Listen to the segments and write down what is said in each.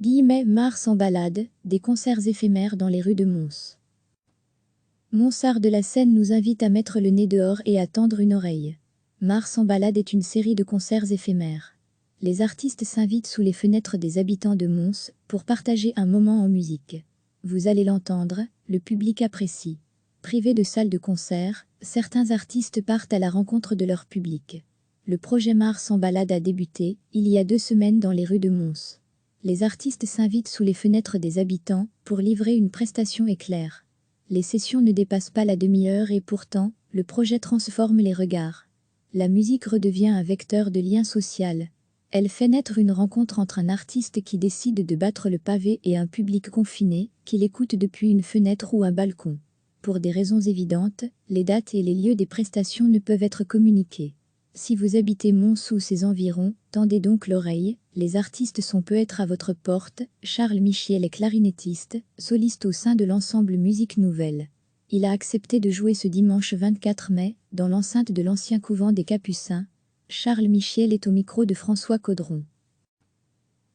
Mars en balade, des concerts éphémères dans les rues de Mons. Monsard de la Seine nous invite à mettre le nez dehors et à tendre une oreille. Mars en balade est une série de concerts éphémères. Les artistes s'invitent sous les fenêtres des habitants de Mons pour partager un moment en musique. Vous allez l'entendre, le public apprécie. Privés de salles de concert, certains artistes partent à la rencontre de leur public. Le projet Mars en balade a débuté, il y a 2 semaines dans les rues de Mons. Les artistes s'invitent sous les fenêtres des habitants pour livrer une prestation éclair. Les sessions ne dépassent pas la demi-heure et pourtant, le projet transforme les regards. La musique redevient un vecteur de lien social. Elle fait naître une rencontre entre un artiste qui décide de battre le pavé et un public confiné, qui l'écoute depuis une fenêtre ou un balcon. Pour des raisons évidentes, les dates et les lieux des prestations ne peuvent être communiqués. Si vous habitez Mons ou ses environs, tendez donc l'oreille, les artistes sont peut-être à votre porte. Charles Michiel est clarinettiste, soliste au sein de l'ensemble Musique Nouvelle. Il a accepté de jouer ce dimanche 24 mai, dans l'enceinte de l'ancien couvent des Capucins. Charles Michiel est au micro de François Caudron.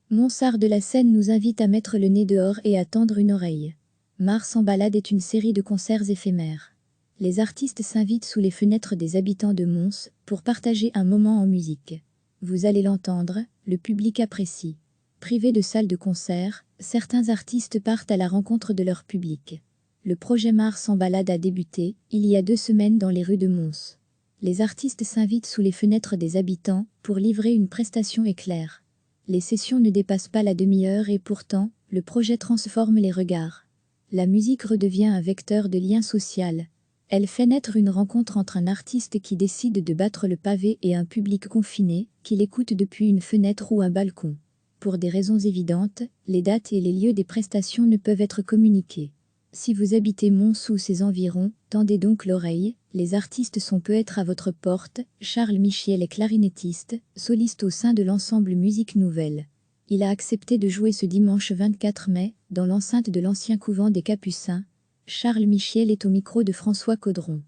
Monsard de la Seine nous invite à mettre le nez dehors et à tendre une oreille. Mars en balade est une série de concerts éphémères. Les artistes s'invitent sous les fenêtres des habitants de Mons pour partager un moment en musique. Vous allez l'entendre, le public apprécie. Privés de salles de concert, certains artistes partent à la rencontre de leur public. Le projet Mars en balade a débuté, il y a 2 semaines dans les rues de Mons. Les artistes s'invitent sous les fenêtres des habitants pour livrer une prestation éclair. Les sessions ne dépassent pas la demi-heure et pourtant, le projet transforme les regards. La musique redevient un vecteur de lien social. Elle fait naître une rencontre entre un artiste qui décide de battre le pavé et un public confiné, qui l'écoute depuis une fenêtre ou un balcon. Pour des raisons évidentes, les dates et les lieux des prestations ne peuvent être communiqués. Si vous habitez Mons ou ses environs, tendez donc l'oreille, les artistes sont peut-être à votre porte. Charles Michiel est clarinettiste, soliste au sein de l'ensemble Musique Nouvelle. Il a accepté de jouer ce dimanche 24 mai, dans l'enceinte de l'ancien couvent des Capucins. Charles Michiel est au micro de François Caudron.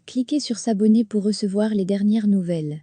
Cliquez sur s'abonner pour recevoir les dernières nouvelles.